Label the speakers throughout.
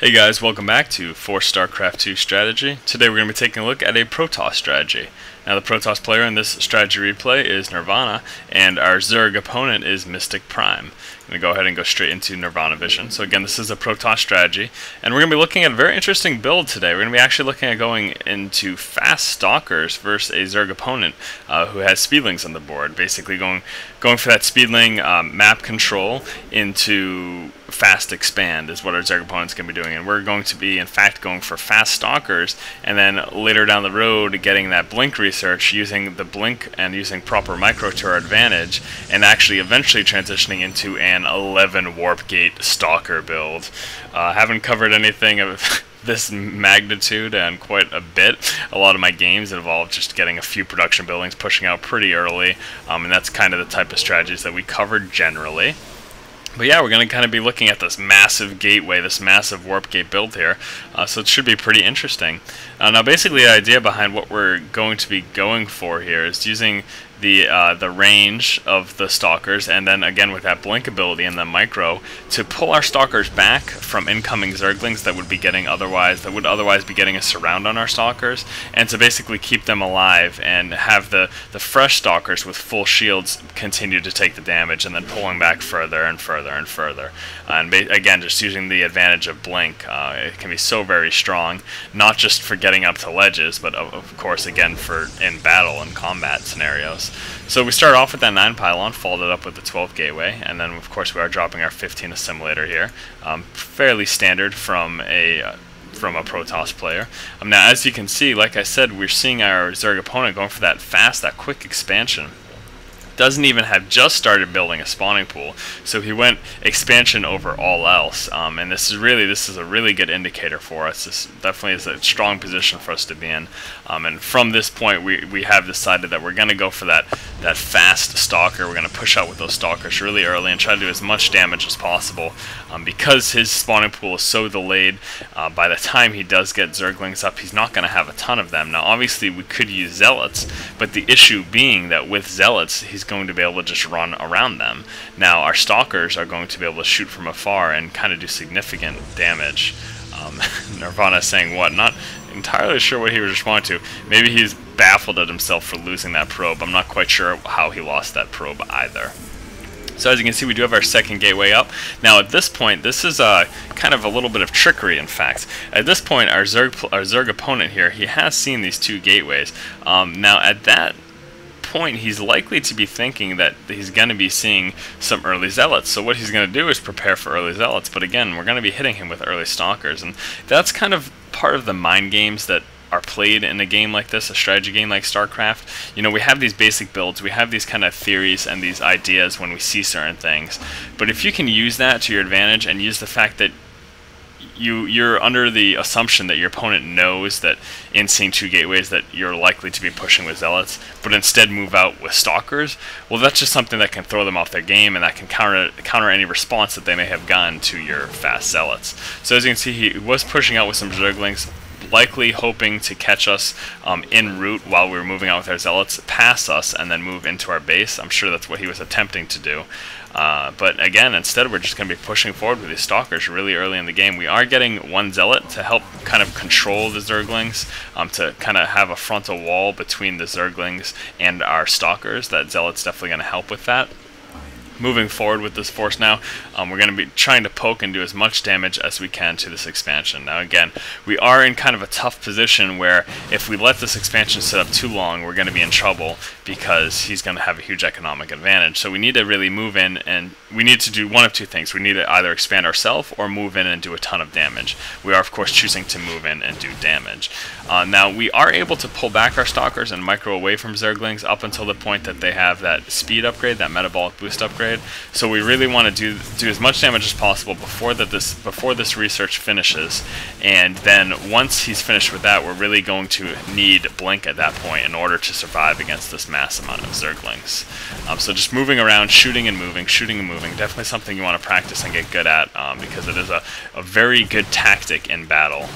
Speaker 1: Hey guys, welcome back to For StarCraft 2 Strategy. Today we're going to be taking a look at a Protoss strategy. Now the Protoss player in this strategy replay is Nirvana, and our Zerg opponent is Mystic Prime. I'm going to go ahead and go straight into Nirvana Vision. So again, this is a Protoss strategy, and we're going to be looking at a very interesting build today. We're going to be actually looking at going into fast Stalkers versus a Zerg opponent who has speedlings on the board. Basically going for that speedling map control into fast expand is what our Zerg opponent's going to be doing, and we're going to be in fact going for fast Stalkers, and then later down the road getting that blink research, using the blink and using proper micro to our advantage, and actually eventually transitioning into an 11 warp gate Stalker build. Haven't covered anything of this magnitude and quite a bit. A lot of my games involve just getting a few production buildings, pushing out pretty early, and that's kind of the type of strategies that we cover generally. But yeah, we're going to kind of be looking at this massive gateway, this massive warp gate build here, so it should be pretty interesting. Now basically the idea behind what we're going to be going for here is using the range of the Stalkers, and then again with that blink ability and the micro, to pull our Stalkers back from incoming Zerglings that would otherwise be getting a surround on our Stalkers, and to basically keep them alive and have the fresh Stalkers with full shields continue to take the damage, and then pulling back further and further and further. And again, just using the advantage of blink, it can be so very strong, not just for getting up to ledges, but of course again for in battle and combat scenarios. So we start off with that 9 Pylon, followed up with the 12 Gateway, and then of course we are dropping our 15 Assimilator here. Fairly standard from a Protoss player. Now as you can see, like I said, we're seeing our Zerg opponent going for that quick expansion. Doesn't even have just started building a spawning pool, so he went expansion over all else, and this is a really good indicator for us. This definitely is a strong position for us to be in, and from this point we have decided that we're going to go for that fast Stalker. We're going to push out with those Stalkers really early and try to do as much damage as possible, because his spawning pool is so delayed. By the time he does get Zerglings up, he's not going to have a ton of them. Now obviously we could use Zealots, but the issue being that with Zealots he's going to be able to just run around them. Now our Stalkers are going to be able to shoot from afar and kind of do significant damage. Nirvana is saying what? Not entirely sure what he was responding to. Maybe he's baffled at himself for losing that probe. I'm not quite sure how he lost that probe either. So as you can see, we do have our second gateway up. Now at this point, this is kind of a little bit of trickery, in fact. At this point, our Zerg opponent here, he has seen these two gateways. Now at that point, he's likely to be thinking that he's going to be seeing some early Zealots. So what he's going to do is prepare for early Zealots, but again, we're going to be hitting him with early Stalkers, and that's kind of part of the mind games that are played in a game like this, a strategy game like StarCraft. You know, we have these basic builds, we have these kind of theories and these ideas when we see certain things, but if you can use that to your advantage and use the fact that you're under the assumption that your opponent knows that in seeing two gateways that you're likely to be pushing with Zealots, but instead move out with Stalkers, well, that's just something that can throw them off their game, and that can counter any response that they may have gotten to your fast Zealots. So as you can see, he was pushing out with some Zerglings, likely hoping to catch us en route while we were moving out with our Zealots, pass us, and then move into our base. I'm sure that's what he was attempting to do. But again, instead we're just going to be pushing forward with these Stalkers really early in the game. We are getting one Zealot to help kind of control the Zerglings, to kind of have a frontal wall between the Zerglings and our Stalkers. That Zealot's definitely going to help with that. Moving forward with this force now, we're going to be trying to poke and do as much damage as we can to this expansion. Now again, we are in kind of a tough position where if we let this expansion sit up too long, we're going to be in trouble because he's going to have a huge economic advantage. So we need to really move in, and we need to do one of two things. We need to either expand ourselves or move in and do a ton of damage. We are of course choosing to move in and do damage. Now we are able to pull back our Stalkers and micro away from Zerglings up until the point that they have that speed upgrade, that metabolic boost upgrade. So we really want to do as much damage as possible before this research finishes, and then once he's finished with that, we're really going to need blink at that point in order to survive against this mass amount of Zerglings. So just moving around, shooting and moving, definitely something you want to practice and get good at, because it is a very good tactic in battle.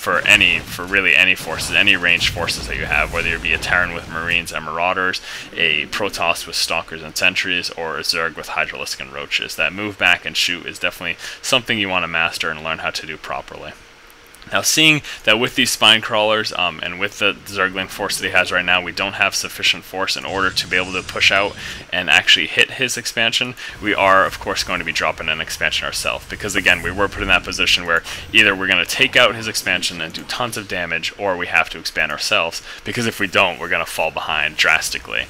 Speaker 1: for really any forces, any ranged forces that you have, whether it be a Terran with Marines and Marauders, a Protoss with Stalkers and Sentries, or a Zerg with Hydralisk and Roaches. That move back and shoot is definitely something you want to master and learn how to do properly. Now, seeing that with these spine crawlers and with the Zergling force that he has right now, we don't have sufficient force in order to be able to push out and actually hit his expansion, we are, of course, going to be dropping an expansion ourselves. Because, again, we were put in that position where either we're going to take out his expansion and do tons of damage, or we have to expand ourselves. Because if we don't, we're going to fall behind drastically.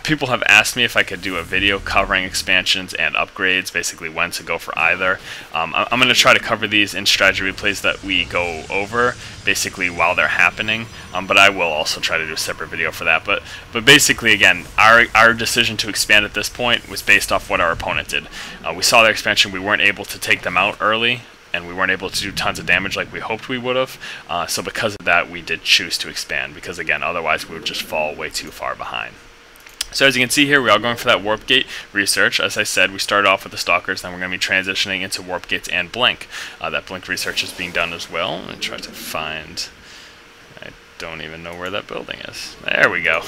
Speaker 1: People have asked me if I could do a video covering expansions and upgrades, basically when to go for either. I'm going to try to cover these in strategy replays that we go over, basically while they're happening, but I will also try to do a separate video for that. But basically, again, our decision to expand at this point was based off what our opponent did. We saw their expansion, we weren't able to take them out early, and we weren't able to do tons of damage like we hoped we would have, so because of that we did choose to expand, because again, otherwise we would just fall way too far behind. So as you can see here, we are going for that Warp Gate research. As I said, we started off with the Stalkers, then we're going to be transitioning into Warp Gates and Blink. That Blink research is being done as well. I'm going to try to find... I don't even know where that building is. There we go.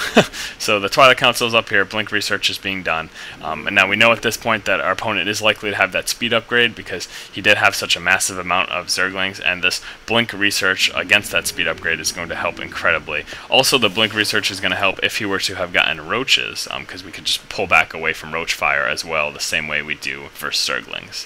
Speaker 1: So the Twilight Council is up here, Blink research is being done. And now we know at this point that our opponent is likely to have that speed upgrade because he did have such a massive amount of Zerglings, and this Blink research against that speed upgrade is going to help incredibly. Also, the Blink research is going to help if he were to have gotten Roaches, because we could just pull back away from Roach fire as well, the same way we do for Zerglings.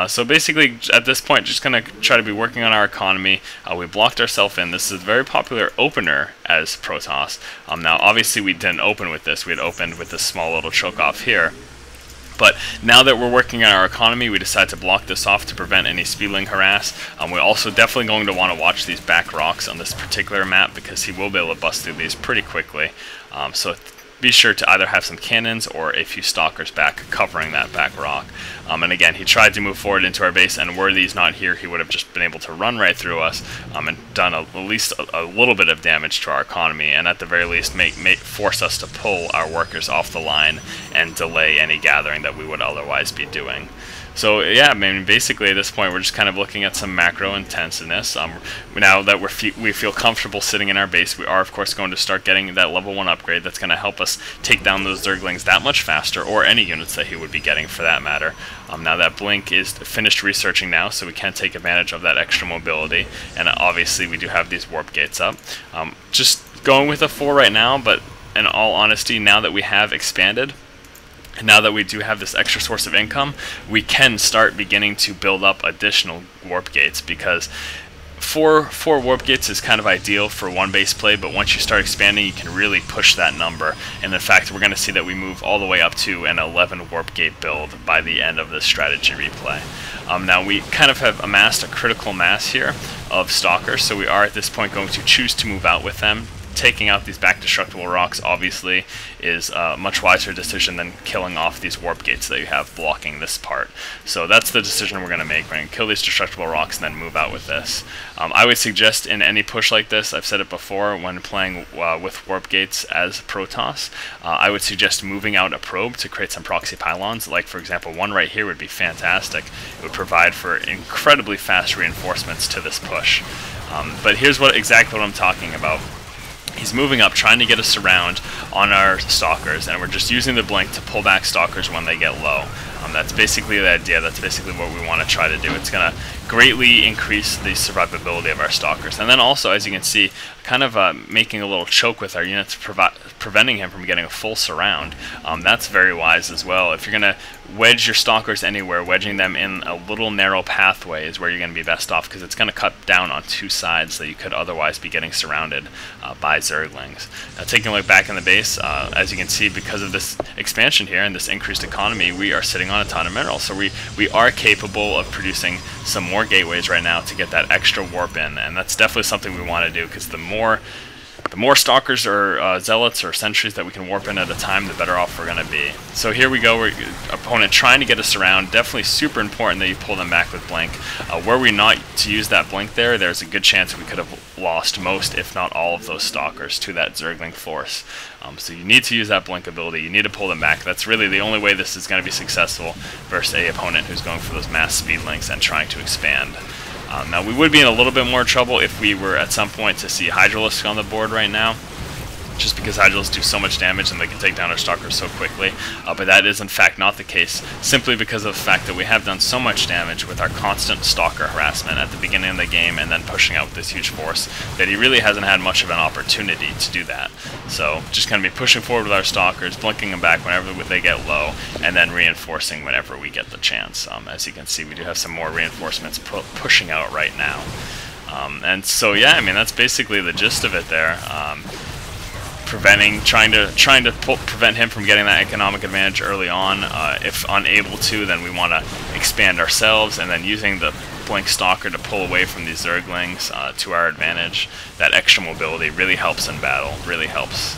Speaker 1: So basically, at this point, just going to try to be working on our economy. We blocked ourselves in. This is a very popular opener as Protoss. Now, obviously, we didn't open with this. We had opened with this small little choke-off here. But now that we're working on our economy, we decided to block this off to prevent any speedling harass. We're also definitely going to want to watch these back rocks on this particular map because he will be able to bust through these pretty quickly. So be sure to either have some cannons or a few Stalkers back covering that back rock. And again, he tried to move forward into our base, and were these not here, he would have just been able to run right through us and done at least a little bit of damage to our economy, and at the very least force us to pull our workers off the line and delay any gathering that we would otherwise be doing. So yeah, I mean, basically at this point we're just kind of looking at some macro intensiveness. Now that we feel comfortable sitting in our base, we are of course going to start getting that level 1 upgrade that's going to help us take down those Zerglings that much faster, or any units that he would be getting for that matter. Now that Blink is finished researching now, so we can take advantage of that extra mobility, and obviously we do have these Warp Gates up. Just going with a 4 right now, but in all honesty, now that we have expanded, and now that we do have this extra source of income, we can start beginning to build up additional Warp Gates, because four Warp Gates is kind of ideal for one base play, but once you start expanding, you can really push that number. And in fact, we're going to see that we move all the way up to an 11 Warp Gate build by the end of this strategy replay. Now we kind of have amassed a critical mass here of Stalkers, so we are at this point going to choose to move out with them. Taking out these back destructible rocks obviously is a much wiser decision than killing off these Warp Gates that you have blocking this part. So that's the decision we're going to make. We're going to kill these destructible rocks and then move out with this. I would suggest in any push like this, I've said it before, when playing with Warp Gates as Protoss, I would suggest moving out a probe to create some proxy pylons. Like for example, one right here would be fantastic. It would provide for incredibly fast reinforcements to this push. But here's exactly what I'm talking about. He's moving up, trying to get a surround on our Stalkers, and we're just using the Blink to pull back Stalkers when they get low. That's basically the idea. That's basically what we want to try to do. It's going to greatly increase the survivability of our Stalkers. And then also, as you can see, kind of making a little choke with our units, preventing him from getting a full surround. That's very wise as well. If you're going to wedge your Stalkers anywhere, wedging them in a little narrow pathway is where you're going to be best off, because it's going to cut down on two sides that you could otherwise be getting surrounded by Zerglings. Now, taking a look back in the base, as you can see, because of this expansion here and this increased economy, we are sitting on a ton of minerals. So we are capable of producing some more gateways right now to get that extra warp in, and that's definitely something we want to do, because the more Stalkers or Zealots or Sentries that we can warp in at a time, the better off we're going to be. So here we go, opponent trying to get us around. Definitely super important that you pull them back with Blink. Were we not to use that Blink there's a good chance we could have lost most, if not all, of those Stalkers to that Zergling force. So you need to use that Blink ability. You need to pull them back. That's really the only way this is going to be successful versus a opponent who's going for those mass speed links and trying to expand. Now we would be in a little bit more trouble if we were at some point to see Hydralisks on the board right now, just because Hydralisks do so much damage and they can take down our Stalkers so quickly, but that is in fact not the case, simply because of the fact that we have done so much damage with our constant Stalker harassment at the beginning of the game and then pushing out this huge force, that he really hasn't had much of an opportunity to do that. So just going to be pushing forward with our Stalkers, blinking them back whenever they get low, and then reinforcing whenever we get the chance. As you can see, we do have some more reinforcements pushing out right now. And so yeah, I mean, that's basically the gist of it there. Trying to prevent him from getting that economic advantage early on. If unable to, then we want to expand ourselves, and then using the Blink Stalker to pull away from these Zerglings to our advantage. That extra mobility really helps in battle, really helps.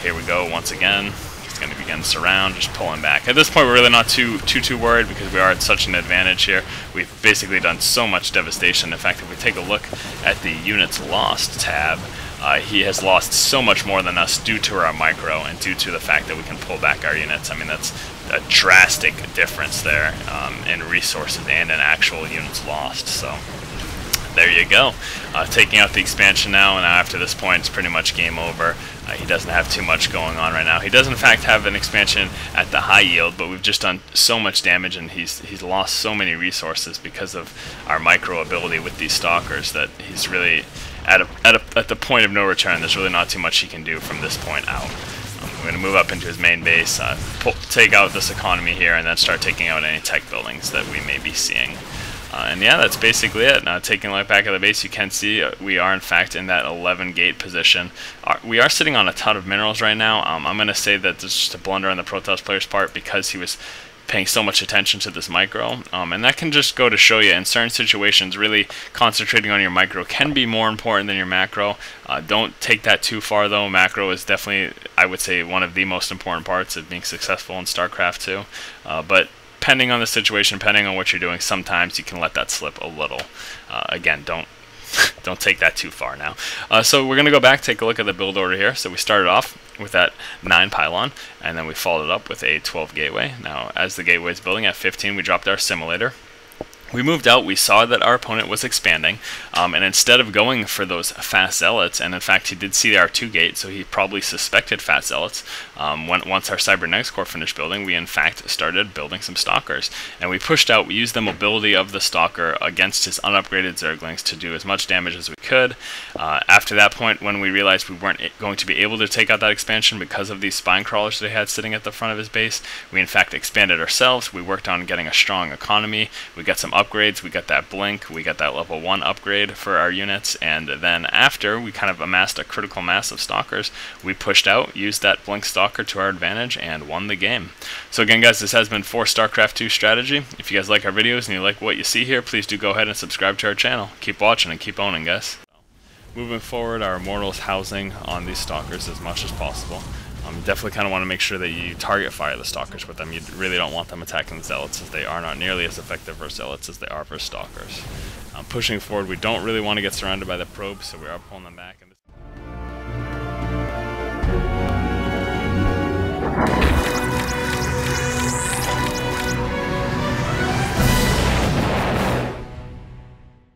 Speaker 1: Here we go once again. He's going to begin surround, just pulling back. At this point, we're really not too worried because we are at such an advantage here. We've basically done so much devastation. In fact, if we take a look at the units lost tab, he has lost so much more than us due to our micro and due to the fact that we can pull back our units. I mean, that's a drastic difference there in resources and in actual units lost. So there you go. Taking out the expansion now, and after this point, it's pretty much game over. He doesn't have too much going on right now. He does in fact have an expansion at the high yield, but we've just done so much damage, and he's lost so many resources because of our micro ability with these Stalkers that he's really at the point of no return. There's really not too much he can do from this point out. We're going to move up into his main base, take out this economy here, and then start taking out any tech buildings that we may be seeing. And yeah, that's basically it. Now, taking a look back at the base, you can see we are in fact in that 11 gate position. We are sitting on a ton of minerals right now. I'm going to say that this is just a blunder on the Protoss player's part because he was paying so much attention to this micro, and that can just go to show you in certain situations really concentrating on your micro can be more important than your macro. Don't take that too far though. Macro is definitely, I would say, one of the most important parts of being successful in StarCraft 2, but depending on the situation, depending on what you're doing, sometimes you can let that slip a little. Again, don't take that too far now. So we're going to go back, take a look at the build order here. So we started off with that 9 pylon, and then we followed it up with a 12 gateway. Now, as the gateway is building at 15, we dropped our Assimilator. We moved out, we saw that our opponent was expanding, and instead of going for those fast zealots, and in fact he did see our 2 gate, so he probably suspected fast zealots, once our Cybernetics Core finished building, we in fact started building some Stalkers. And we pushed out, we used the mobility of the Stalker against his unupgraded Zerglings to do as much damage as we could. After that point, when we realized we weren't going to be able to take out that expansion because of these spine crawlers they had sitting at the front of his base, we in fact expanded ourselves. We worked on getting a strong economy, we got some upgrades, we got that blink, we got that level 1 upgrade for our units, and then after we kind of amassed a critical mass of Stalkers, we pushed out, used that blink Stalker to our advantage, and won the game. So again guys, this has been for StarCraft 2 strategy. If you guys like our videos and you like what you see here, please do go ahead and subscribe to our channel. Keep watching and keep owning, guys. Moving forward, our Immortals housing on these Stalkers as much as possible. Definitely kind of want to make sure that you target fire the Stalkers with them. You really don't want them attacking the Zealots, as they are not nearly as effective for Zealots as they are for Stalkers. Pushing forward, we don't really want to get surrounded by the probes, so we are pulling them back.